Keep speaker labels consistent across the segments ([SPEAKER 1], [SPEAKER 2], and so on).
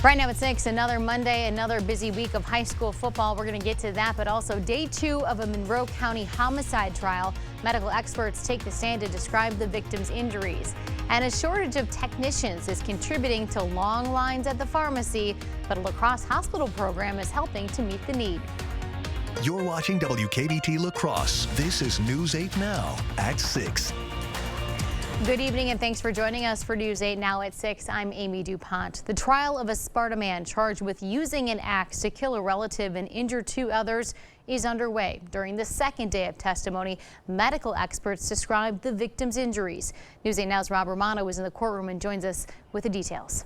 [SPEAKER 1] Right now at 6, another Monday, another busy week of high school football. We're going to get to that, but also day 2 of a Monroe County homicide trial. Medical experts take the stand to describe the victim's injuries. And a shortage of technicians is contributing to long lines at the pharmacy, but a La Crosse hospital program is helping to meet the need.
[SPEAKER 2] You're watching WKBT La Crosse. This is News 8 Now at 6.
[SPEAKER 1] Good evening and thanks for joining us for News 8 Now at 6. I'm Amy DuPont. The trial of a Sparta man charged with using an axe to kill a relative and injure 2 others is underway. During the second day of testimony, medical experts described the victim's injuries. News 8 Now's Rob Romano is in the courtroom and joins us with the details.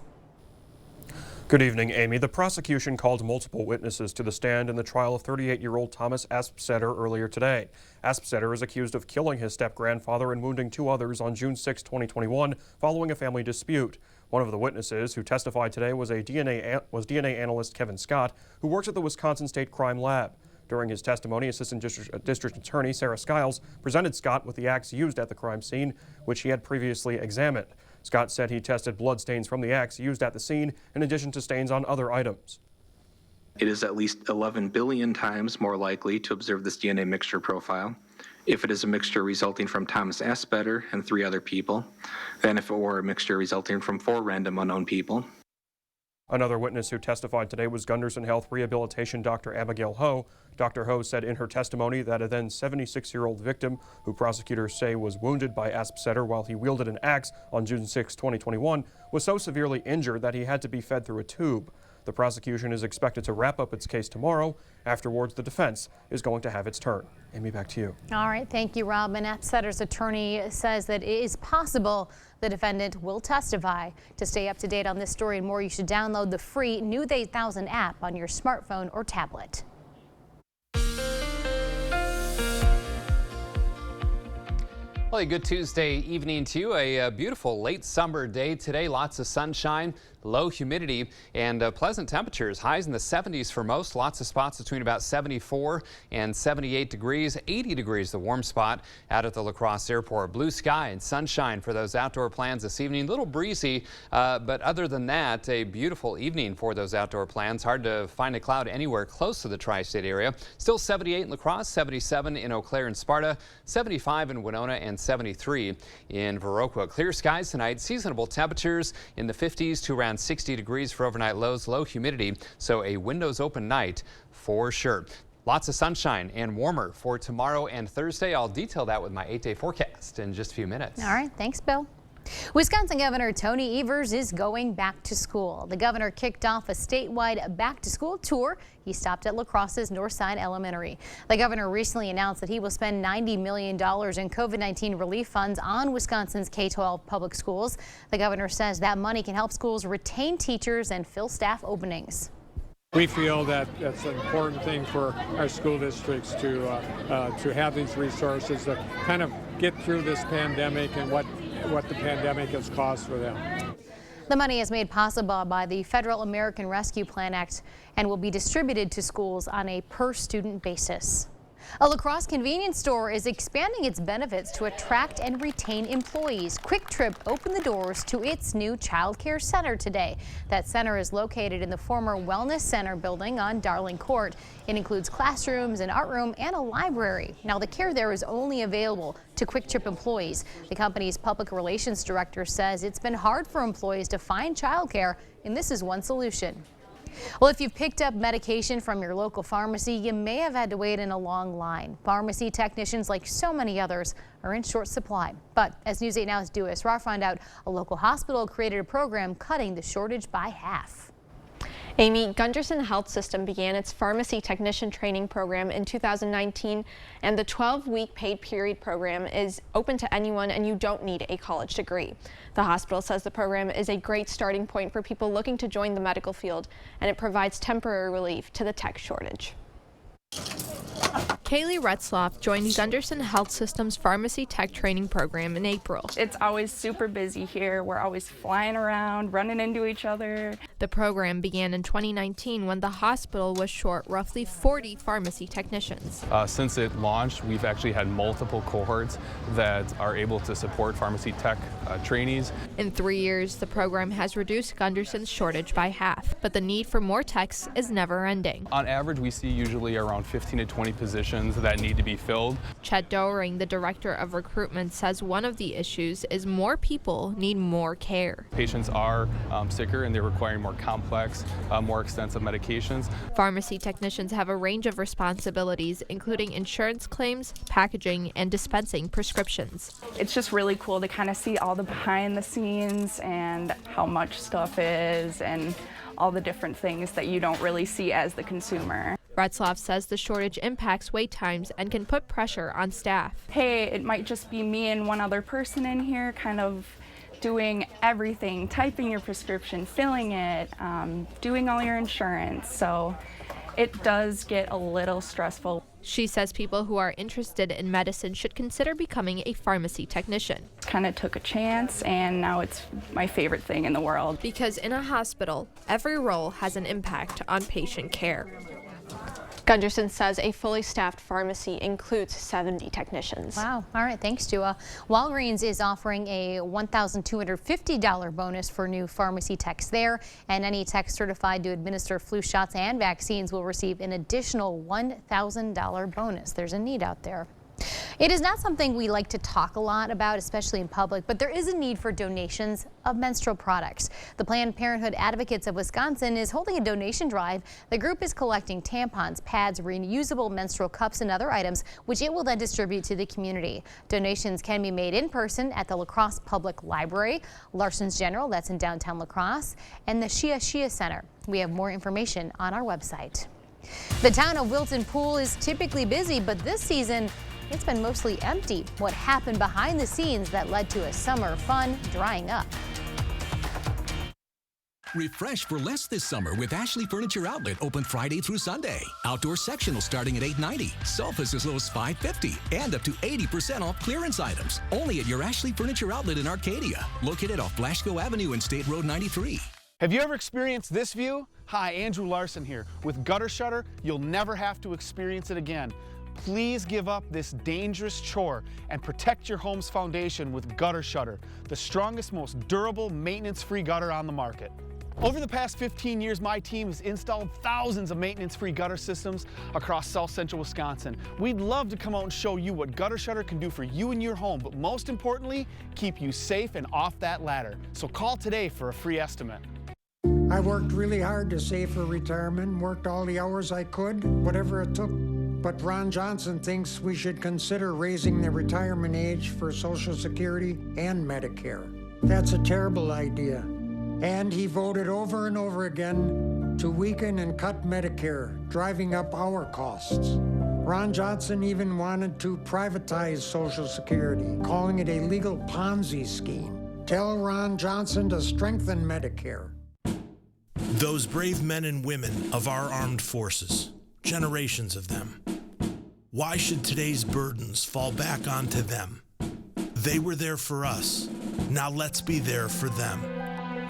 [SPEAKER 3] Good evening, Amy. The prosecution called multiple witnesses to the stand in the trial of 38-year-old Thomas Aspsetter earlier today. Aspsetter is accused of killing his step-grandfather and wounding 2 others on June 6, 2021, following a family dispute. One of the witnesses who testified today was DNA analyst Kevin Scott, who works at the Wisconsin State Crime Lab. During his testimony, Assistant District Attorney Sarah Skiles presented Scott with the axe used at the crime scene, which he had previously examined. Scott said he tested blood stains from the axe used at the scene in addition to stains on other items.
[SPEAKER 4] It is at least 11 billion times more likely to observe this DNA mixture profile if it is a mixture resulting from Thomas Aspsetter and 3 other people than if it were a mixture resulting from 4 random unknown people.
[SPEAKER 3] Another witness who testified today was Gunderson Health Rehabilitation Dr. Abigail Ho. Dr. Ho said in her testimony that a then 76-year-old victim, who prosecutors say was wounded by Aspsetter while he wielded an axe on June 6, 2021, was so severely injured that he had to be fed through a tube. The prosecution is expected to wrap up its case tomorrow. Afterwards, the defense is going to have its turn. Amy, back to you. All
[SPEAKER 1] right, thank you, Rob. And Aspsetter's attorney says that it is possible the defendant will testify. To stay up to date on this story and more, you should download the free News 8000 app on your smartphone or tablet.
[SPEAKER 5] Well, a good Tuesday evening to you. A beautiful late summer day today. Lots of sunshine, low humidity, and pleasant temperatures. Highs in the 70s for most. Lots of spots between about 74 and 78 degrees. 80 degrees the warm spot out at the La Crosse Airport. Blue sky and sunshine for those outdoor plans this evening. A little breezy, but other than that, a beautiful evening for those outdoor plans. Hard to find a cloud anywhere close to the tri-state area. Still 78 in La Crosse, 77 in Eau Claire and Sparta, 75 in Winona, and 73 in Viroqua. Clear skies tonight. Seasonable temperatures in the 50s to around 60 degrees for overnight lows. Low humidity, so a windows open night for sure. Lots of sunshine and warmer for tomorrow and Thursday. I'll detail that with my 8-day forecast in just a few minutes.
[SPEAKER 1] All right, thanks, Bill. Wisconsin Governor Tony Evers is going back to school. The governor kicked off a statewide back-to-school tour. He stopped at La Crosse's Northside Elementary. The governor recently announced that he will spend $90 million in COVID-19 relief funds on Wisconsin's K-12 public schools. The governor says that money can help schools retain teachers and fill staff openings.
[SPEAKER 6] We feel that that's an important thing for our school districts to have these resources to kind of get through this pandemic and what the pandemic has caused for them.
[SPEAKER 1] The money is made possible by the Federal American Rescue Plan Act and will be distributed to schools on a per-student basis. A La Crosse convenience store is expanding its benefits to attract and retain employees. Quick Trip opened the doors to its new child care center today. That center is located in the former Wellness Center building on Darling Court. It includes classrooms, an art room, and a library. Now, the care there is only available to Quick Trip employees. The company's public relations director says it's been hard for employees to find child care, and this is one solution. Well, if you've picked up medication from your local pharmacy, you may have had to wait in a long line. Pharmacy technicians, like so many others, are in short supply. But as News 8 Now's Dewis Raw found out, a local hospital created a program cutting the shortage by half.
[SPEAKER 7] Amy, Gunderson Health System began its pharmacy technician training program in 2019, and the 12-week paid period program is open to anyone, and you don't need a college degree. The hospital says the program is a great starting point for people looking to join the medical field, and it provides temporary relief to the tech shortage. Kaylee Retzloff joined Gunderson Health System's Pharmacy Tech Training Program in April.
[SPEAKER 8] It's always super busy here. We're always flying around, running into each other.
[SPEAKER 7] The program began in 2019 when the hospital was short roughly 40 pharmacy technicians.
[SPEAKER 9] Since it launched, we've actually had multiple cohorts that are able to support pharmacy tech trainees.
[SPEAKER 7] In 3 years, the program has reduced Gunderson's shortage by half, but the need for more techs is never ending.
[SPEAKER 9] On average, we see usually around 15 to 20 positions that need to be filled.
[SPEAKER 7] Chet Doering, the director of recruitment, says one of the issues is more people need more care.
[SPEAKER 9] Patients are sicker and they're requiring more complex, more extensive medications.
[SPEAKER 7] Pharmacy technicians have a range of responsibilities, including insurance claims, packaging, and dispensing prescriptions.
[SPEAKER 8] It's just really cool to kind of see all the behind the scenes and how much stuff is and all the different things that you don't really see as the consumer.
[SPEAKER 7] Retzloff says the shortage impacts wait times and can put pressure on staff.
[SPEAKER 8] Hey, it might just be me and one other person in here kind of doing everything, typing your prescription, filling it, doing all your insurance. So it does get a little stressful.
[SPEAKER 7] She says people who are interested in medicine should consider becoming a pharmacy technician.
[SPEAKER 8] Kind of took a chance, and now it's my favorite thing in the world.
[SPEAKER 7] Because in a hospital, every role has an impact on patient care.
[SPEAKER 10] Gunderson says a fully staffed pharmacy includes 70 technicians.
[SPEAKER 1] Wow. All right. Thanks, Dua. Walgreens is offering a $1,250 bonus for new pharmacy techs there, and any tech certified to administer flu shots and vaccines will receive an additional $1,000 bonus. There's a need out there. It is not something we like to talk a lot about, especially in public, but there is a need for donations of menstrual products. The Planned Parenthood Advocates of Wisconsin is holding a donation drive. The group is collecting tampons, pads, reusable menstrual cups, and other items, which it will then distribute to the community. Donations can be made in person at the La Crosse Public Library, Larson's General, that's in downtown La Crosse, and the Shia Shia Center. We have more information on our website. The town of Wilton Pool is typically busy, but this season, it's been mostly empty. What happened behind the scenes that led to a summer fun drying up?
[SPEAKER 11] Refresh for less this summer with Ashley Furniture Outlet, open Friday through Sunday. Outdoor sectional starting at $8.90, sofas as low as $5.50, and up to 80% off clearance items. Only at your Ashley Furniture Outlet in Arcadia, located off Blasco Avenue and State Road 93.
[SPEAKER 12] Have you ever experienced this view? Hi, Andrew Larson here. With Gutter Shutter, you'll never have to experience it again. Please give up this dangerous chore and protect your home's foundation with Gutter Shutter, the strongest, most durable, maintenance-free gutter on the market. Over the past 15 years, my team has installed thousands of maintenance-free gutter systems across South Central Wisconsin. We'd love to come out and show you what Gutter Shutter can do for you and your home, but most importantly, keep you safe and off that ladder. So call today for a free estimate.
[SPEAKER 13] I worked really hard to save for retirement, worked all the hours I could, whatever it took. But Ron Johnson thinks we should consider raising the retirement age for Social Security and Medicare. That's a terrible idea. And he voted over and over again to weaken and cut Medicare, driving up our costs. Ron Johnson even wanted to privatize Social Security, calling it a legal Ponzi scheme. Tell Ron Johnson to strengthen Medicare.
[SPEAKER 14] Those brave men and women of our armed forces, generations of them. Why should today's burdens fall back onto them? They were there for us. Now let's be there for them.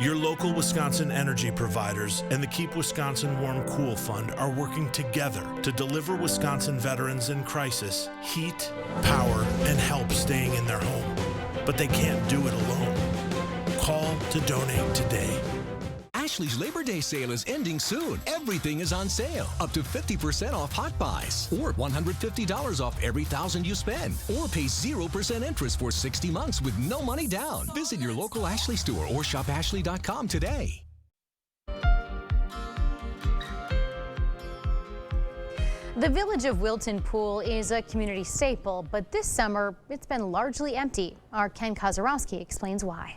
[SPEAKER 14] Your local Wisconsin energy providers and the Keep Wisconsin Warm Cool Fund are working together to deliver Wisconsin veterans in crisis heat, power, and help staying in their home. But they can't do it alone. Call to donate today.
[SPEAKER 11] Ashley's Labor Day sale is ending soon. Everything is on sale. Up to 50% off hot buys, or $150 off every $1,000 you spend, or pay 0% interest for 60 months with no money down. Visit your local Ashley store or shop ashley.com today.
[SPEAKER 1] The village of Wilton Pool is a community staple, but this summer it's been largely empty. Our Ken Kozarowski explains why.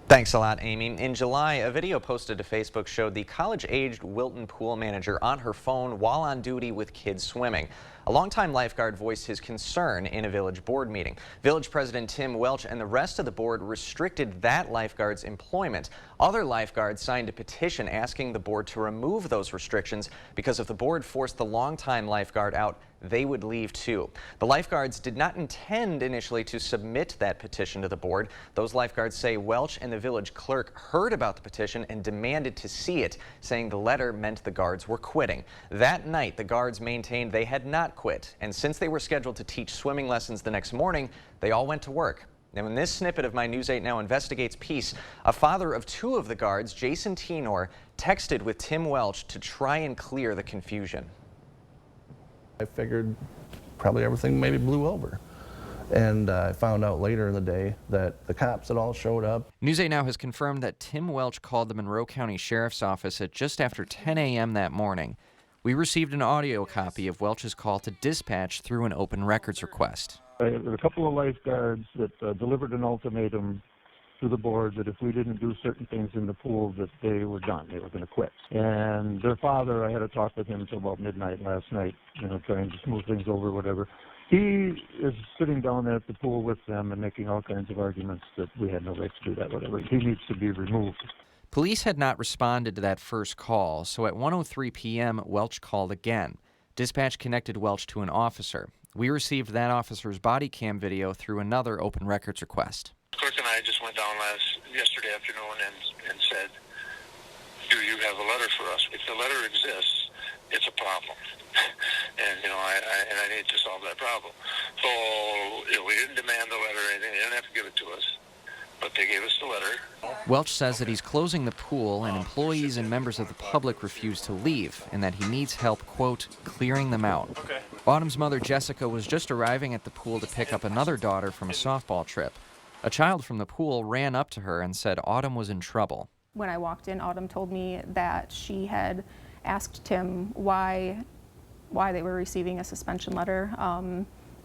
[SPEAKER 15] Thanks a lot, Amy. In July, a video posted to Facebook showed the college-aged Wilton Pool manager on her phone while on duty with kids swimming. A longtime lifeguard voiced his concern in a village board meeting. Village President Tim Welch and the rest of the board restricted that lifeguard's employment. Other lifeguards signed a petition asking the board to remove those restrictions because if the board forced the longtime lifeguard out, they would leave too. The lifeguards did not intend initially to submit that petition to the board. Those lifeguards say Welch and the village clerk heard about the petition and demanded to see it, saying the letter meant the guards were quitting. That night, the guards maintained they had not quit, and since they were scheduled to teach swimming lessons the next morning, they all went to work. Now, in this snippet of my News 8 Now Investigates piece, a father of two of the guards, Jason Tenor, texted with Tim Welch to try and clear the confusion.
[SPEAKER 16] I figured probably everything maybe blew over. And I found out later in the day that the cops had all showed up.
[SPEAKER 15] News 8 Now has confirmed that Tim Welch called the Monroe County Sheriff's Office at just after 10 a.m. that morning. We received an audio copy of Welch's call to dispatch through an open records request.
[SPEAKER 17] There were a couple of lifeguards that delivered an ultimatum to the board that if we didn't do certain things in the pool that they were done, they were going to quit. And their father, I had a talk with him until about midnight last night, trying to smooth things over, whatever. He is sitting down there at the pool with them and making all kinds of arguments that we had no right to do that, whatever. He needs to be removed.
[SPEAKER 15] Police had not responded to that first call, so at 1:03 p.m., Welch called again. Dispatch connected Welch to an officer. We received that officer's body cam video through another open records request.
[SPEAKER 18] Clerk and I just went down yesterday afternoon and said, do you have a letter for us? If the letter exists, it's a problem. And, I need to solve that problem. So, we didn't demand the letter or anything. They didn't have to give it to us. But they gave us the letter.
[SPEAKER 15] Welch says that he's closing the pool and employees and members of the public refuse to leave and that he needs help, quote, clearing them out. Okay. Autumn's mother, Jessica, was just arriving at the pool to pick up another daughter from a softball trip. A child from the pool ran up to her and said Autumn was in trouble.
[SPEAKER 19] When I walked in, Autumn told me that she had asked Tim why they were receiving a suspension letter,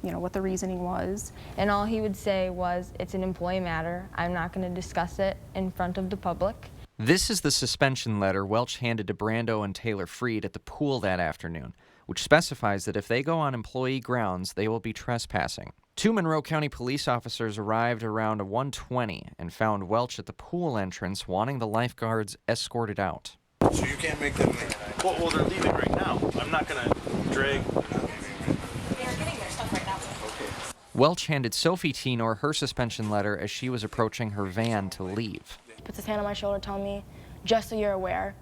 [SPEAKER 19] what the reasoning was.
[SPEAKER 20] And all he would say was, it's an employee matter. I'm not going to discuss it in front of the public.
[SPEAKER 15] This is the suspension letter Welch handed to Brando and Taylor Freed at the pool that afternoon, which specifies that if they go on employee grounds, they will be trespassing. 2 Monroe County police officers arrived around 1:20 and found Welch at the pool entrance wanting the lifeguards escorted out.
[SPEAKER 21] So you can't make them leave? Well, they're leaving right now. I'm not going to drag...
[SPEAKER 22] They're getting their stuff right now.
[SPEAKER 21] Okay.
[SPEAKER 15] Welch handed Sophie Tenor her suspension letter as she was approaching her van to leave.
[SPEAKER 22] He puts his hand on my shoulder telling me, just so you're aware,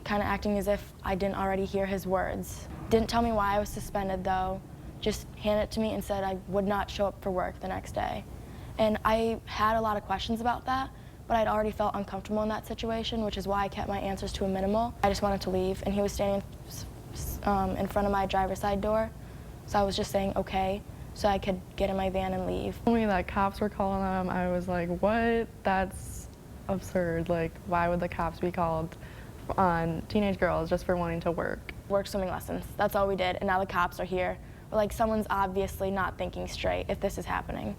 [SPEAKER 22] kind of acting as if I didn't already hear his words. Didn't tell me why I was suspended though. Just handed it to me and said I would not show up for work the next day. And I had a lot of questions about that, but I'd already felt uncomfortable in that situation, which is why I kept my answers to a minimal. I just wanted to leave, and he was standing in front of my driver's side door, so I was just saying okay, so I could get in my van and leave.
[SPEAKER 19] When me that cops were calling them, I was like, what? That's absurd. Like, why would the cops be called on teenage girls just for wanting to work?
[SPEAKER 22] Work swimming lessons, that's all we did, and now the cops are here. Like, someone's obviously not thinking straight if this is happening.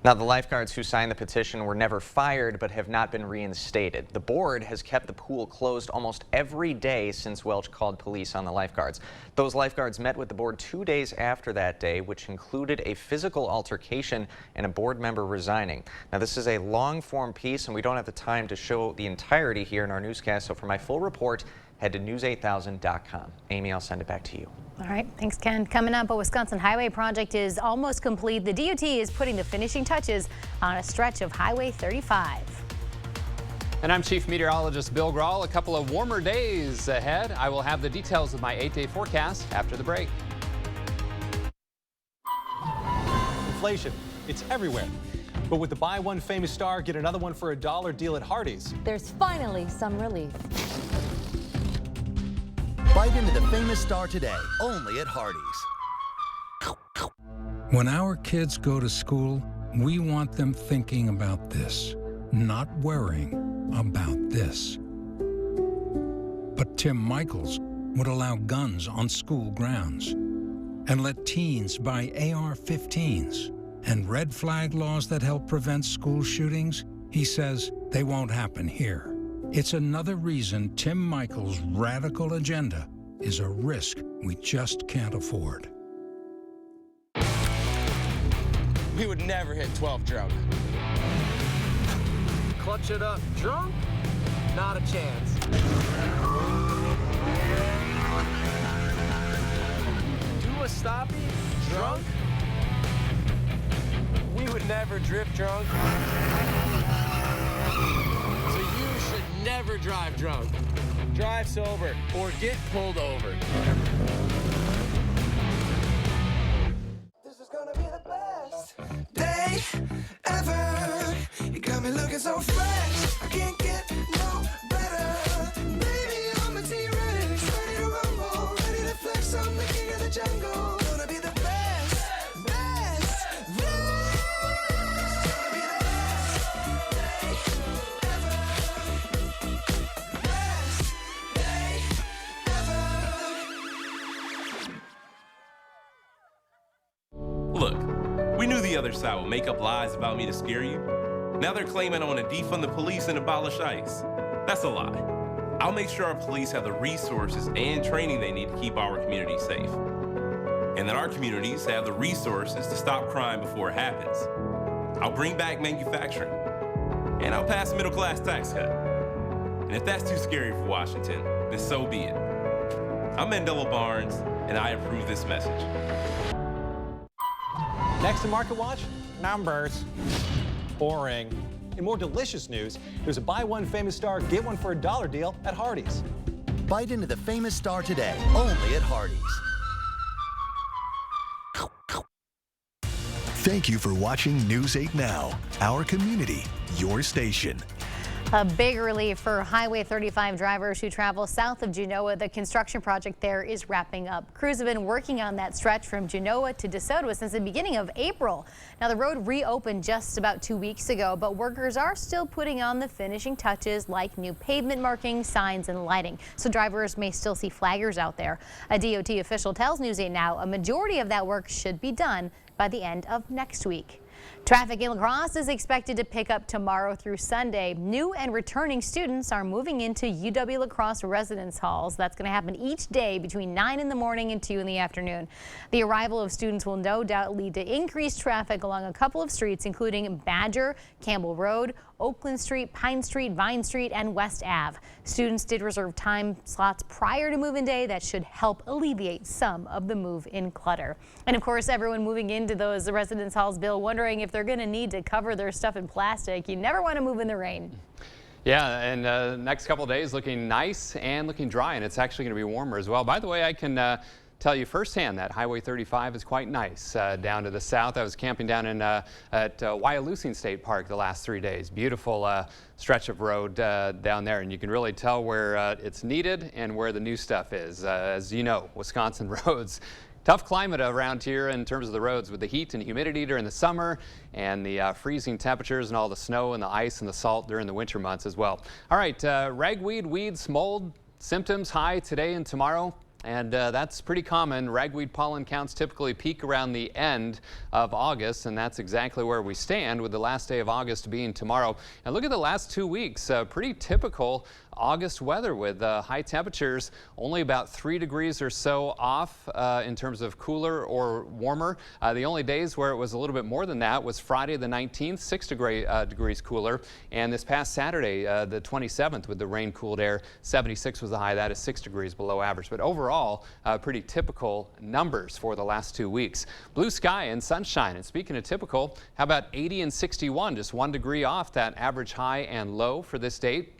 [SPEAKER 15] Now, the lifeguards who signed the petition were never fired but have not been reinstated. The board has kept the pool closed almost every day since Welch called police on the lifeguards. Those lifeguards met with the board 2 days after that day, which included a physical altercation and a board member resigning. Now, this is a long-form piece, and we don't have the time to show the entirety here in our newscast, so for my full report, head to news8000.com. Amy, I'll send it back to you.
[SPEAKER 1] All right, thanks, Ken. Coming up, a Wisconsin highway project is almost complete. The DOT is putting the finishing touches on a stretch of Highway 35.
[SPEAKER 5] And I'm Chief Meteorologist Bill Grahl. A couple of warmer days ahead. I will have the details of my 8-day forecast after the break.
[SPEAKER 23] Inflation, it's everywhere. But with the buy one Famous Star, get another one for $1 deal at Hardee's.
[SPEAKER 24] There's finally some relief.
[SPEAKER 25] Bite into the Famous Star today, only at Hardee's.
[SPEAKER 26] When our kids go to school, we want them thinking about this, not worrying about this. But Tim Michaels would allow guns on school grounds and let teens buy AR-15s and red flag laws that help prevent school shootings. He says they won't happen here. It's another reason Tim Michaels' radical agenda is a risk we just can't afford.
[SPEAKER 2] We would never hit 12 drunk.
[SPEAKER 3] Clutch it up drunk? Not a chance. Do a stoppie drunk? We would never drift drunk. So you should never drive drunk. Drive sober or get pulled over.
[SPEAKER 4] This is gonna be the best day ever. You got me looking so fresh. I can't get no better. Baby, I'm a T-Rex, ready to rumble, ready to flex. I'm the king of the jungle. Gonna be the best, best, best. Gonna be the best day ever. Best day ever.
[SPEAKER 6] Look, we knew the other side would make up lies about me to scare you. Now they're claiming I want to defund the police and abolish ICE. That's a lie. I'll make sure our police have the resources and training they need to keep our community safe. And that our communities have the resources to stop crime before it happens. I'll bring back manufacturing. And I'll pass a middle-class tax cut. And if that's too scary for Washington, then so be it. I'm Mandela Barnes, and I approve this message.
[SPEAKER 23] Next to Market Watch, numbers. Boring. In more delicious news, there's a buy one famous star, get one for $1 deal at Hardee's.
[SPEAKER 25] Bite into the famous star today, only at Hardee's.
[SPEAKER 11] Thank you for watching News 8 Now, our community, your station.
[SPEAKER 1] A big relief for Highway 35 drivers who travel south of Genoa. The construction project there is wrapping up. Crews have been working on that stretch from Genoa to DeSoto since the beginning of April. Now, the road reopened just about 2 weeks ago, but workers are still putting on the finishing touches like new pavement markings, signs, and lighting. So drivers may still see flaggers out there. A DOT official tells News 8 Now a majority of that work should be done by the end of next week. Traffic in La Crosse is expected to pick up tomorrow through Sunday. New and returning students are moving into UW La Crosse residence halls. That's going to happen each day between 9 in the morning and 2 in the afternoon. The arrival of students will no doubt lead to increased traffic along a couple of streets, including Badger, Campbell Road, Oakland Street, Pine Street, Vine Street, and West Ave. Students did reserve time slots prior to move-in day. That should help alleviate some of the move-in clutter. And of course, everyone moving into those residence halls, Bill, wondering if they're going to need to cover their stuff in plastic. You never want to move in the rain.
[SPEAKER 5] Yeah, and next couple of days looking nice and looking dry, and it's actually going to be warmer as well. By the way, I can tell you firsthand that Highway 35 is quite nice down to the south. I was camping down at Wyalusing State Park the last 3 days. Beautiful stretch of road down there, and you can really tell where it's needed and where the new stuff is. As you know, Wisconsin roads. Tough climate around here in terms of the roads with the heat and humidity during the summer and the freezing temperatures and all the snow and the ice and the salt during the winter months as well. All right, ragweed, weeds, mold symptoms high today and tomorrow. And that's pretty common. Ragweed pollen counts typically peak around the end of August, and that's exactly where we stand with the last day of August being tomorrow. And look at the last 2 weeks, pretty typical August weather with high temperatures only about 3 degrees or so off in terms of cooler or warmer. The only days where it was a little bit more than that was Friday the 19th, 6 degrees cooler, and this past Saturday the 27th with the rain cooled air, 76 was the high. That is 6 degrees below average, but overall pretty typical numbers for the last 2 weeks. Blue sky and sunshine. And speaking of typical, how about 80 and 61, just 1 degree off that average high and low for this date.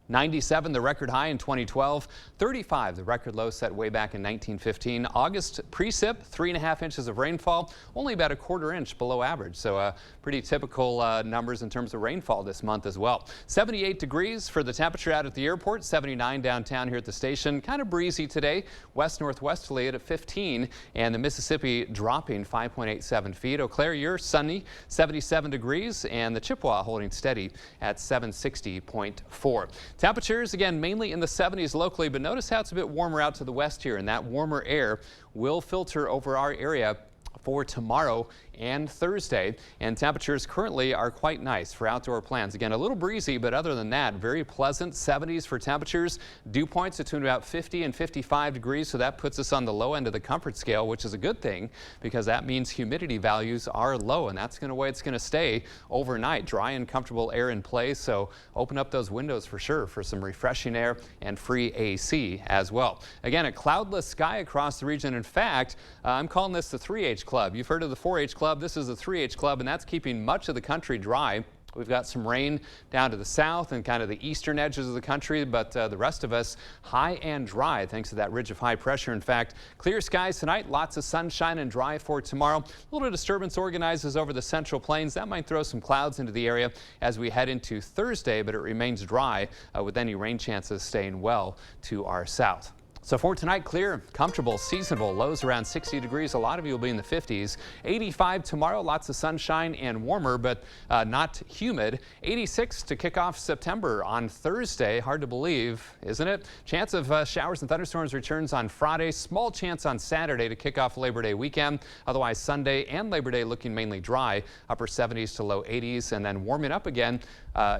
[SPEAKER 5] 97, the record high in 2012. 35, the record low set way back in 1915. August precip, 3.5 inches of rainfall, only about a quarter inch below average. So pretty typical numbers in terms of rainfall this month as well. 78 degrees for the temperature out at the airport, 79 downtown here at the station. Kind of breezy today, west-northwesterly at 15, and the Mississippi dropping 5.87 feet. Eau Claire, you're sunny, 77 degrees, and the Chippewa holding steady at 760.4. Temperatures, again, mainly in the 70s locally, but notice how it's a bit warmer out to the west here, and that warmer air will filter over our area for tomorrow and Thursday. And temperatures currently are quite nice for outdoor plans. Again, a little breezy, but other than that, very pleasant. 70s for temperatures. Dew points between about 50 and 55 degrees, so that puts us on the low end of the comfort scale, which is a good thing because that means humidity values are low, and that's the way it's going to stay overnight. Dry and comfortable air in place, so open up those windows for sure for some refreshing air and free AC as well. Again, a cloudless sky across the region. In fact, I'm calling this the 3H Club. You've heard of the 4H Club. This is the 3H Club, and that's keeping much of the country dry. We've got some rain down to the south and kind of the eastern edges of the country, but the rest of us high and dry thanks to that ridge of high pressure. In fact, clear skies tonight, lots of sunshine and dry for tomorrow. A little disturbance organizes over the central plains. That might throw some clouds into the area as we head into Thursday, but it remains dry with any rain chances staying well to our south. So for tonight, clear, comfortable, seasonable, lows around 60 degrees. A lot of you will be in the 50s. 85 tomorrow, lots of sunshine and warmer, but not humid. 86 to kick off September on Thursday. Hard to believe, isn't it? Chance of showers and thunderstorms returns on Friday. Small chance on Saturday to kick off Labor Day weekend. Otherwise, Sunday and Labor Day looking mainly dry. Upper 70s to low 80s, and then warming up again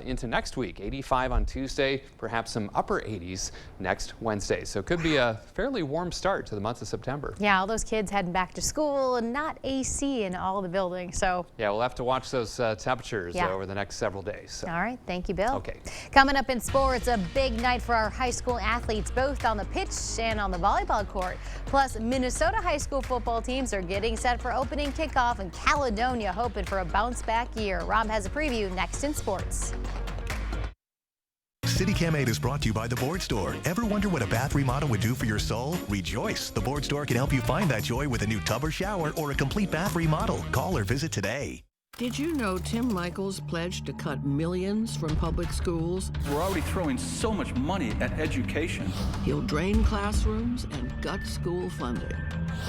[SPEAKER 5] into next week. 85 on Tuesday, perhaps some upper 80s next Wednesday. So it could be a fairly warm start to the month of September.
[SPEAKER 1] Yeah, all those kids heading back to school and not AC in all the buildings. So
[SPEAKER 5] yeah, we'll have to watch those temperatures over the next several days. So.
[SPEAKER 1] All right, thank you, Bill.
[SPEAKER 5] Okay.
[SPEAKER 1] Coming up in sports, a big night for our high school athletes, both on the pitch and on the volleyball court. Plus, Minnesota high school football teams are getting set for opening kickoff, and Caledonia hoping for a bounce-back year. Rob has a preview next in sports.
[SPEAKER 7] CityCam 8 is brought to you by The Board Store. Ever wonder what a bath remodel would do for your soul? Rejoice! The Board Store can help you find that joy with a new tub or shower or a complete bath remodel. Call or visit today.
[SPEAKER 8] Did you know Tim Michaels pledged to cut millions from public schools?
[SPEAKER 9] We're already throwing so much money at education.
[SPEAKER 8] He'll drain classrooms and gut school funding.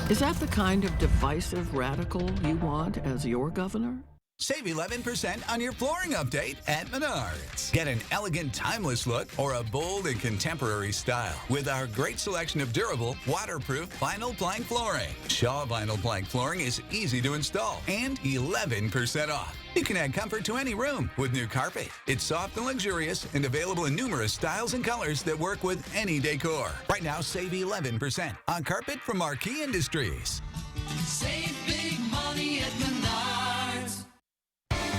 [SPEAKER 8] Is that the kind of divisive radical you want as your governor?
[SPEAKER 10] Save 11% on your flooring update at Menards. Get an elegant, timeless look or a bold and contemporary style with our great selection of durable, waterproof vinyl plank flooring. Shaw Vinyl Plank flooring is easy to install and 11% off. You can add comfort to any room with new carpet. It's soft and luxurious and available in numerous styles and colors that work with any decor. Right now, save 11% on carpet from Marquee Industries.
[SPEAKER 4] Save big money at Menards.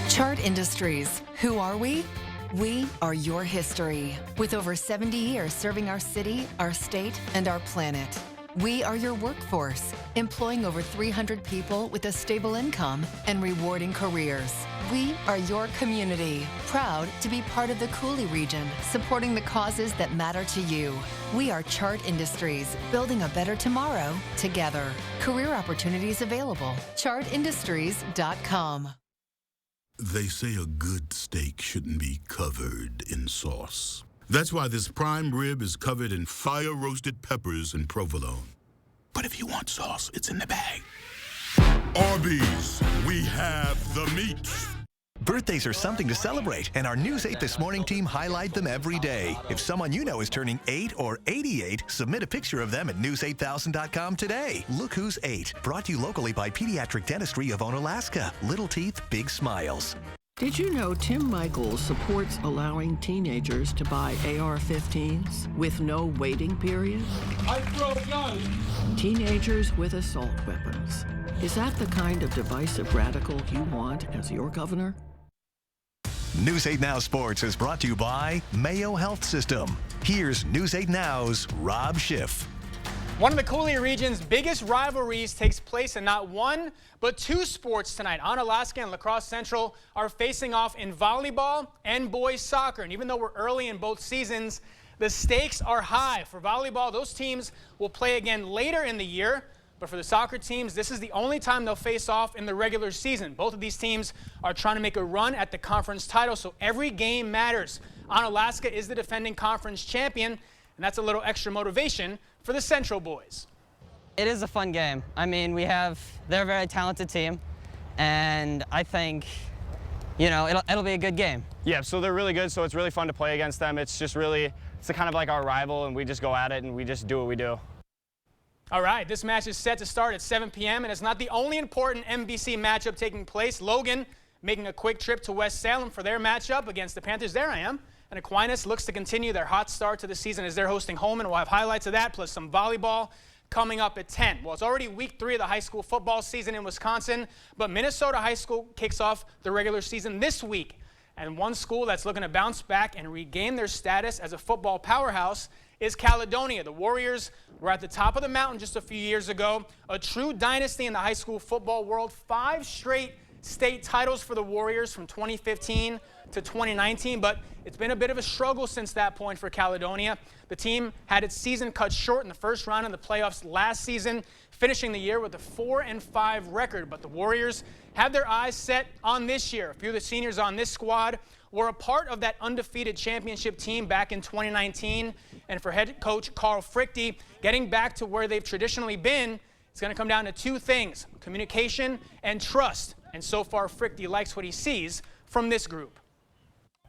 [SPEAKER 12] Chart Industries. Who are we? We are your history. With over 70 years serving our city, our state, and our planet. We are your workforce, employing over 300 people with a stable income and rewarding careers. We are your community, proud to be part of the Cooley region, supporting the causes that matter to you. We are Chart Industries, building a better tomorrow together. Career opportunities available. chartindustries.com.
[SPEAKER 13] They say a good steak shouldn't be covered in sauce. That's why this prime rib is covered in fire-roasted peppers and provolone. But if you want sauce, it's in the bag. Arby's, we have the meat.
[SPEAKER 11] Birthdays are something to celebrate, and our News 8 This Morning team highlight them every day. If someone you know is turning 8 or 88, submit a picture of them at news8000.com today. Look Who's 8, brought to you locally by Pediatric Dentistry of Onalaska. Little teeth, big smiles.
[SPEAKER 8] Did you know Tim Michaels supports allowing teenagers to buy AR-15s with no waiting period?
[SPEAKER 4] I throw guns.
[SPEAKER 8] Teenagers with assault weapons. Is that the kind of divisive radical you want as your governor?
[SPEAKER 11] News 8 Now Sports is brought to you by Mayo Health System. Here's News 8 Now's Rob Schiff.
[SPEAKER 27] One of the Cooley region's biggest rivalries takes place in not one, but two sports tonight. Onalaska and La Crosse Central are facing off in volleyball and boys soccer. And even though we're early in both seasons, the stakes are high. For volleyball, those teams will play again later in the year. But for the soccer teams, this is the only time they'll face off in the regular season. Both of these teams are trying to make a run at the conference title, so every game matters. Onalaska is the defending conference champion, and that's a little extra motivation for the Central boys.
[SPEAKER 28] It is a fun game. I mean, they're a very talented team, and I think, it'll be a good game.
[SPEAKER 29] Yeah, so they're really good, so it's really fun to play against them. It's just really, it's kind of like our rival, and we just go at it, and we just do what we do.
[SPEAKER 27] All right, this match is set to start at 7 p.m. and it's not the only important NBC matchup taking place. Logan making a quick trip to West Salem for their matchup against the Panthers. There I am. And Aquinas looks to continue their hot start to the season as they're hosting Holman. We'll have highlights of that plus some volleyball coming up at 10. Well, it's already week 3 of the high school football season in Wisconsin, but Minnesota High School kicks off the regular season this week. And one school that's looking to bounce back and regain their status as a football powerhouse is Caledonia. The Warriors were at the top of the mountain just a few years ago, a true dynasty in the high school football world. 5 straight state titles for the Warriors from 2015 to 2019, but it's been a bit of a struggle since that point for Caledonia. The team had its season cut short in the first round of the playoffs last season, finishing the year with a 4-5 record. But the Warriors have their eyes set on this year. A few of the seniors on this squad were a part of that undefeated championship team back in 2019. And for head coach Carl Frichte, getting back to where they've traditionally been, it's going to come down to 2 things: communication and trust. And so far, Frichte likes what he sees from this group.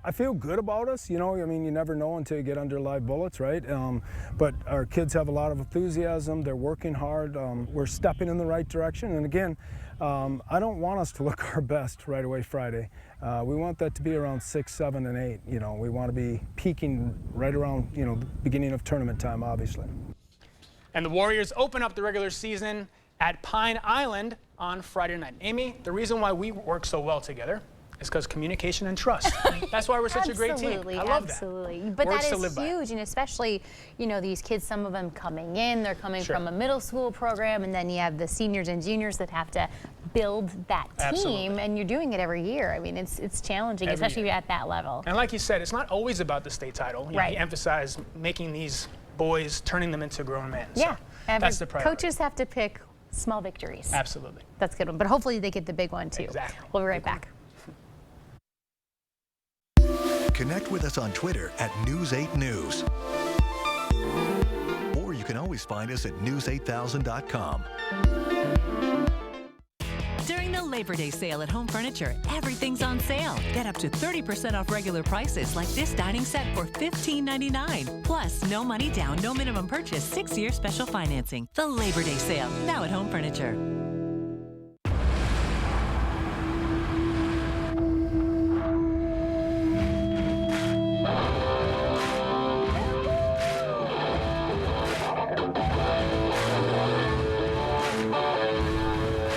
[SPEAKER 14] I feel good about us, you know. I mean, you never know until you get under live bullets, right? But our kids have a lot of enthusiasm. They're working hard. We're stepping in the right direction. And again, I don't want us to look our best right away Friday. We want that to be around 6, 7, and 8. You know, we want to be peaking right around, you know, the beginning of tournament time, obviously.
[SPEAKER 27] And the Warriors open up the regular season at Pine Island on Friday night. Amy, the reason why we work so well together is because communication and trust. That's why we're such a great team. I love that.
[SPEAKER 1] Absolutely. But
[SPEAKER 27] Words
[SPEAKER 1] that
[SPEAKER 27] to
[SPEAKER 1] is
[SPEAKER 27] live by.
[SPEAKER 1] huge, and especially, you know, these kids, some of them coming in, they're coming
[SPEAKER 27] Sure.
[SPEAKER 1] from a middle school program, and then you have the seniors and juniors that have to build that team,
[SPEAKER 27] Absolutely.
[SPEAKER 1] and you're doing it every year. I mean, it's challenging,
[SPEAKER 27] Every
[SPEAKER 1] especially
[SPEAKER 27] year.
[SPEAKER 1] at that level.
[SPEAKER 27] And like you said, it's not always about the state title. You know,
[SPEAKER 1] Right.
[SPEAKER 27] you emphasize making these boys, turning them into grown men.
[SPEAKER 1] Yeah.
[SPEAKER 27] So that's the priority.
[SPEAKER 1] Coaches have to pick small victories.
[SPEAKER 27] Absolutely.
[SPEAKER 1] That's a good one. But hopefully they get the big one, too.
[SPEAKER 27] Exactly.
[SPEAKER 1] We'll be right back.
[SPEAKER 7] Connect with us on Twitter at News8News. Or you can always find us at news8000.com.
[SPEAKER 15] During the Labor Day sale at Home Furniture, everything's on sale. Get up to 30% off regular prices like this dining set for $15.99. Plus, no money down, no minimum purchase, 6-year special financing. The Labor Day sale, now at Home Furniture.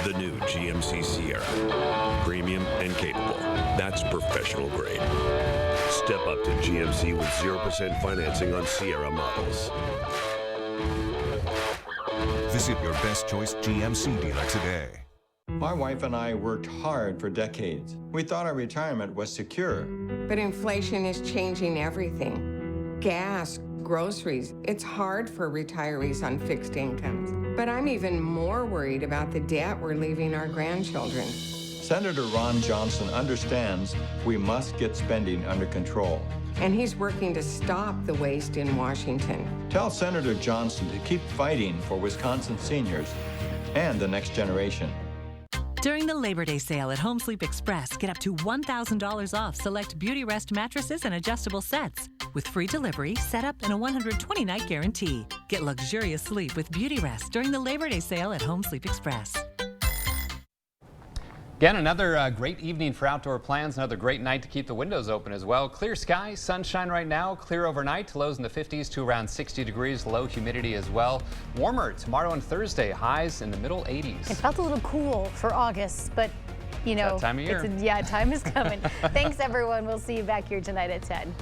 [SPEAKER 16] The new GMC Sierra. Premium and capable. That's professional grade. Step up to GMC with 0% financing on Sierra models.
[SPEAKER 17] Visit your best choice GMC dealer today.
[SPEAKER 18] My wife and I worked hard for decades. We thought our retirement was secure.
[SPEAKER 19] But inflation is changing everything. Gas, groceries. It's hard for retirees on fixed incomes. But I'm even more worried about the debt we're leaving our grandchildren.
[SPEAKER 18] Senator Ron Johnson understands we must get spending under control.
[SPEAKER 19] And he's working to stop the waste in Washington.
[SPEAKER 18] Tell Senator Johnson to keep fighting for Wisconsin seniors and the next generation.
[SPEAKER 15] During the Labor Day sale at Home Sleep Express, get up to $1,000 off select Beauty Rest mattresses and adjustable sets. With free delivery, setup, and a 120-night guarantee. Get luxurious sleep with Beauty Rest during the Labor Day sale at Home Sleep Express.
[SPEAKER 5] Again, another great evening for outdoor plans. Another great night to keep the windows open as well. Clear skies, sunshine right now, clear overnight. Lows in the 50s to around 60 degrees. Low humidity as well. Warmer tomorrow and Thursday. Highs in the middle 80s.
[SPEAKER 1] It felt a little cool for August, but you know,
[SPEAKER 5] That time of year.
[SPEAKER 1] Yeah, time is coming. Thanks, everyone. We'll see you back here tonight at 10.